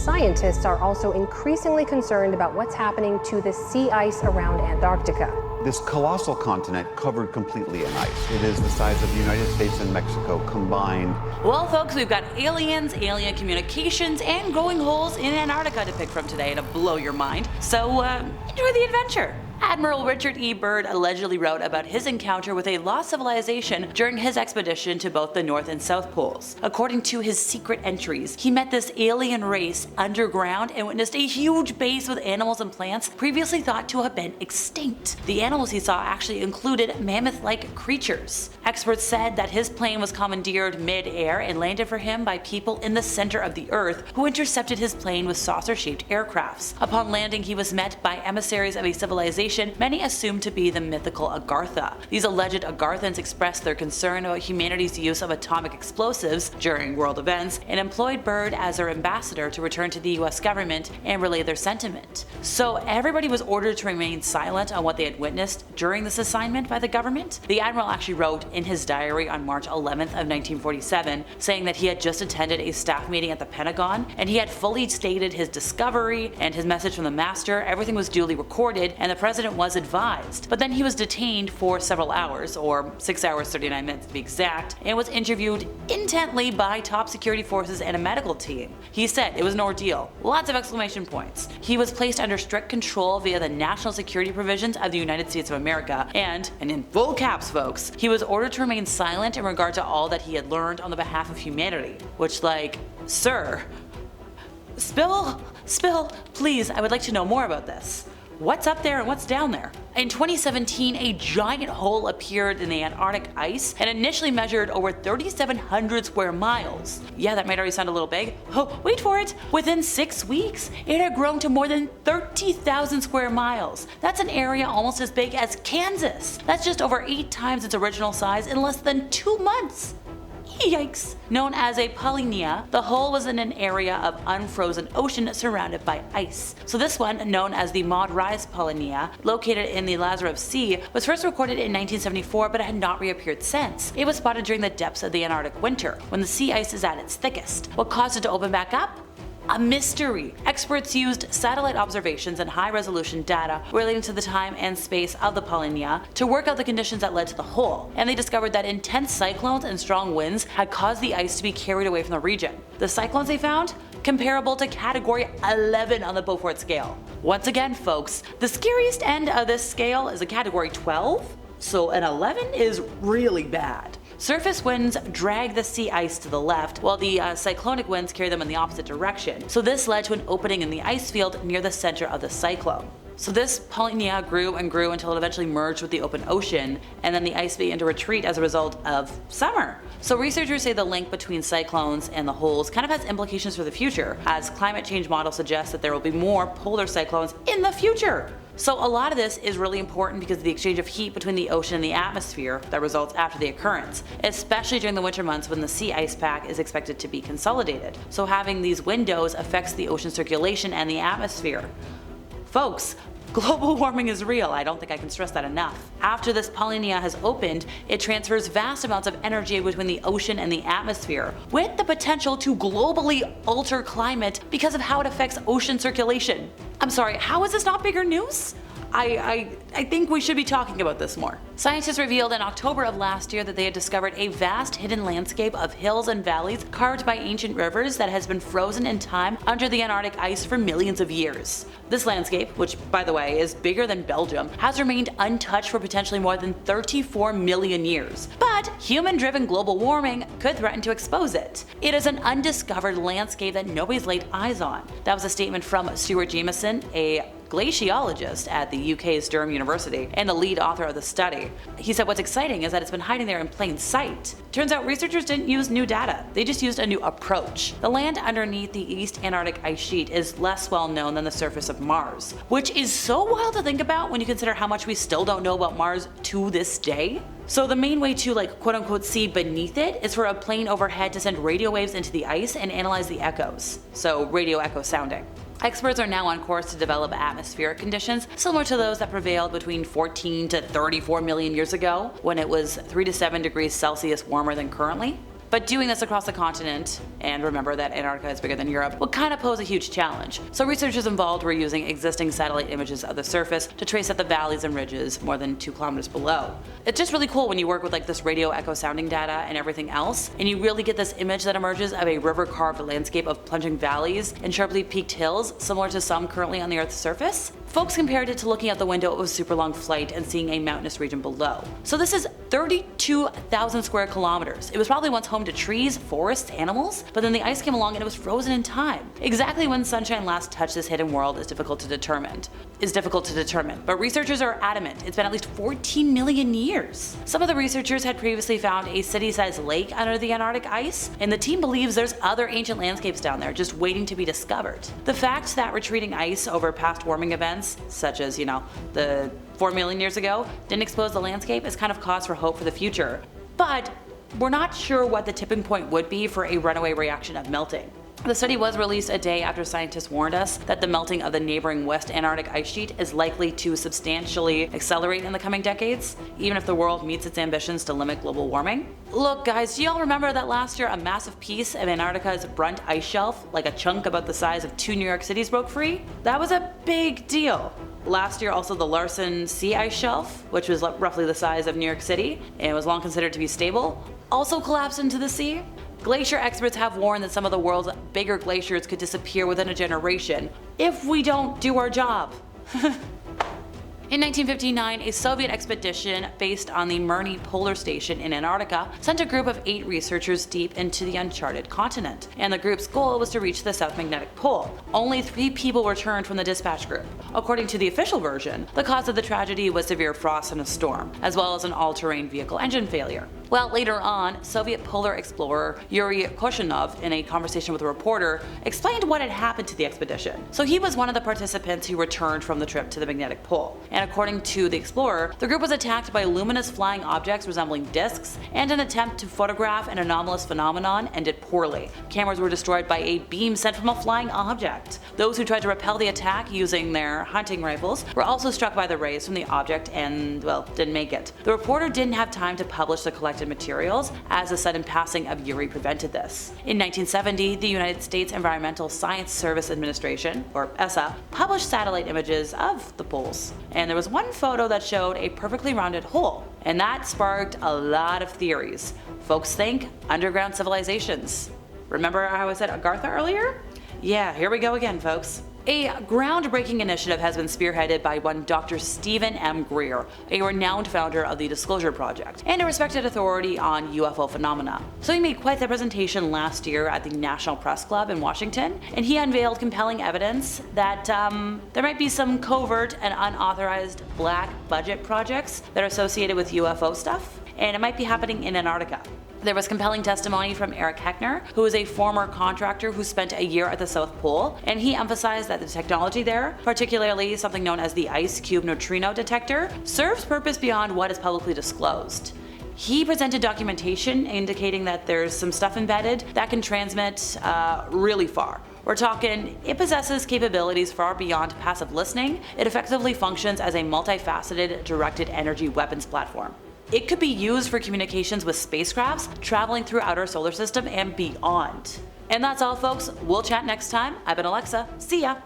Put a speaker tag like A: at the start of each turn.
A: scientists are also increasingly concerned about what's happening to the sea ice around Antarctica.
B: This colossal continent covered completely in ice. It is the size of the United States and Mexico combined.
C: Well, folks, we've got aliens, alien communications, and glowing holes in Antarctica to pick from today to blow your mind. So, enjoy the adventure. Admiral Richard E. Byrd allegedly wrote about his encounter with a lost civilization during his expedition to both the North and South Poles. According to his secret entries, he met this alien race underground and witnessed a huge base with animals and plants previously thought to have been extinct. The animals he saw actually included mammoth-like creatures. Experts said that his plane was commandeered mid-air and landed for him by people in the center of the Earth who intercepted his plane with saucer-shaped aircrafts. Upon landing, he was met by emissaries of a civilization many assumed to be the mythical Agartha. These alleged Agarthans expressed their concern about humanity's use of atomic explosives during world events and employed Byrd as their ambassador to return to the US government and relay their sentiment. So everybody was ordered to remain silent on what they had witnessed during this assignment by the government. The admiral actually wrote in his diary on March 11th of 1947 saying that he had just attended a staff meeting at the Pentagon and he had fully stated his discovery and his message from the master. Everything was duly recorded and the president was advised, but then he was detained for several hours, or 6 hours 39 minutes to be exact, and was interviewed intently by top security forces and a medical team. He said it was an ordeal, lots of exclamation points. He was placed under strict control via the national security provisions of the United States of America, and in full caps folks, he was ordered to remain silent in regard to all that he had learned on the behalf of humanity, which like, sir, spill, please, I would like to know more about this. What's up there and what's down there? In 2017, a giant hole appeared in the Antarctic ice and initially measured over 3,700 square miles. Yeah, that might already sound a little big. Oh, wait for it! Within 6 weeks, it had grown to more than 30,000 square miles. That's an area almost as big as Kansas. That's just over 8 times its original size in less than 2 months. Yikes! Known as a polynya, the hole was in an area of unfrozen ocean surrounded by ice. So this one, known as the Maud Rise polynya, located in the Lazarus Sea, was first recorded in 1974 but had not reappeared since. It was spotted during the depths of the Antarctic winter, when the sea ice is at its thickest. What caused it to open back up? A mystery. Experts used satellite observations and high-resolution data relating to the time and space of the polynya to work out the conditions that led to the hole, and they discovered that intense cyclones and strong winds had caused the ice to be carried away from the region. The cyclones they found? Comparable to category 11 on the Beaufort scale. Once again folks, the scariest end of this scale is a category 12, so an 11 is really bad. Surface winds drag the sea ice to the left, while the cyclonic winds carry them in the opposite direction, so this led to an opening in the ice field near the center of the cyclone. So this polynya grew and grew until it eventually merged with the open ocean, and then the ice began to retreat as a result of summer. So researchers say the link between cyclones and the holes kind of has implications for the future, as climate change models suggest that there will be more polar cyclones in the future. So a lot of this is really important because of the exchange of heat between the ocean and the atmosphere that results after the occurrence, especially during the winter months when the sea ice pack is expected to be consolidated. So having these windows affects the ocean circulation and the atmosphere. Folks, global warming is real, I don't think I can stress that enough. After this polynya has opened, it transfers vast amounts of energy between the ocean and the atmosphere, with the potential to globally alter climate because of how it affects ocean circulation. I'm sorry, how is this not bigger news? I think we should be talking about this more. Scientists revealed in October of last year that they had discovered a vast hidden landscape of hills and valleys carved by ancient rivers that has been frozen in time under the Antarctic ice for millions of years. This landscape, which by the way is bigger than Belgium, has remained untouched for potentially more than 34 million years. But human-driven global warming could threaten to expose it. It is an undiscovered landscape that nobody's laid eyes on. That was a statement from Stuart Jameson, a glaciologist at the UK's Durham University and the lead author of the study. He said what's exciting is that it's been hiding there in plain sight. Turns out researchers didn't use new data, they just used a new approach. The land underneath the East Antarctic ice sheet is less well known than the surface of Mars, which is so wild to think about when you consider how much we still don't know about Mars to this day. So the main way to quote unquote see beneath it is for a plane overhead to send radio waves into the ice and analyze the echoes, so radio echo sounding. Experts are now on course to develop atmospheric conditions similar to those that prevailed between 14 to 34 million years ago, when it was 3 to 7 degrees Celsius warmer than currently. But doing this across the continent, and remember that Antarctica is bigger than Europe, would kind of pose a huge challenge. So researchers involved were using existing satellite images of the surface to trace out the valleys and ridges more than 2 kilometers below. It's just really cool when you work with like this radio echo sounding data and everything else, and you really get this image that emerges of a river-carved landscape of plunging valleys and sharply peaked hills, similar to some currently on the Earth's surface. Folks compared it to looking out the window of a super long flight and seeing a mountainous region below. So this is 32,000 square kilometers. It was probably once home to trees, forests, animals, but then the ice came along and it was frozen in time. Exactly when sunshine last touched this hidden world is difficult to determine. But researchers are adamant it's been at least 14 million years. Some of the researchers had previously found a city-sized lake under the Antarctic ice, and the team believes there's other ancient landscapes down there just waiting to be discovered. The fact that retreating ice over past warming events, such as, the 4 million years ago, didn't expose the landscape is kind of cause for hope for the future. But we're not sure what the tipping point would be for a runaway reaction of melting. The study was released a day after scientists warned us that the melting of the neighboring West Antarctic ice sheet is likely to substantially accelerate in the coming decades, even if the world meets its ambitions to limit global warming. Look guys, do y'all remember that last year a massive piece of Antarctica's Brunt ice shelf, like a chunk about the size of 2 New York cities, broke free? That was a big deal. Last year also the Larsen sea ice shelf, which was roughly the size of New York City and was long considered to be stable, also collapsed into the sea. Glacier experts have warned that some of the world's bigger glaciers could disappear within a generation if we don't do our job. In 1959, a Soviet expedition based on the Mirny Polar Station in Antarctica sent a group of 8 researchers deep into the uncharted continent, and the group's goal was to reach the South Magnetic Pole. Only 3 people returned from the dispatch group. According to the official version, the cause of the tragedy was severe frost and a storm, as well as an all-terrain vehicle engine failure. Well, later on, Soviet polar explorer Yuri Koshinov, in a conversation with a reporter, explained what had happened to the expedition. So he was one of the participants who returned from the trip to the magnetic pole, and according to the explorer, the group was attacked by luminous flying objects resembling discs, and an attempt to photograph an anomalous phenomenon ended poorly. Cameras were destroyed by a beam sent from a flying object. Those who tried to repel the attack using their hunting rifles were also struck by the rays from the object and, well, didn't make it. The reporter didn't have time to publish the collected materials, as the sudden passing of Yuri prevented this. In 1970, the United States Environmental Science Service Administration, or ESA, published satellite images of the poles, and there was one photo that showed a perfectly rounded hole, and that sparked a lot of theories. Folks think underground civilizations. Remember how I said Agartha earlier? Yeah, here we go again, folks. A groundbreaking initiative has been spearheaded by one Dr. Stephen M. Greer, a renowned founder of the Disclosure Project, and a respected authority on UFO phenomena. So he made quite the presentation last year at the National Press Club in Washington, and he unveiled compelling evidence that there might be some covert and unauthorized black budget projects that are associated with UFO stuff, and it might be happening in Antarctica. There was compelling testimony from Eric Heckner, who is a former contractor who spent a year at the South Pole, and he emphasized that the technology there, particularly something known as the ice cube neutrino detector, serves purpose beyond what is publicly disclosed. He presented documentation indicating that there's some stuff embedded that can transmit really far. We're talking, it possesses capabilities far beyond passive listening. It effectively functions as a multifaceted directed energy weapons platform. It could be used for communications with spacecrafts traveling through our solar system and beyond. And that's all folks, we'll chat next time. I've been Alexa, see ya!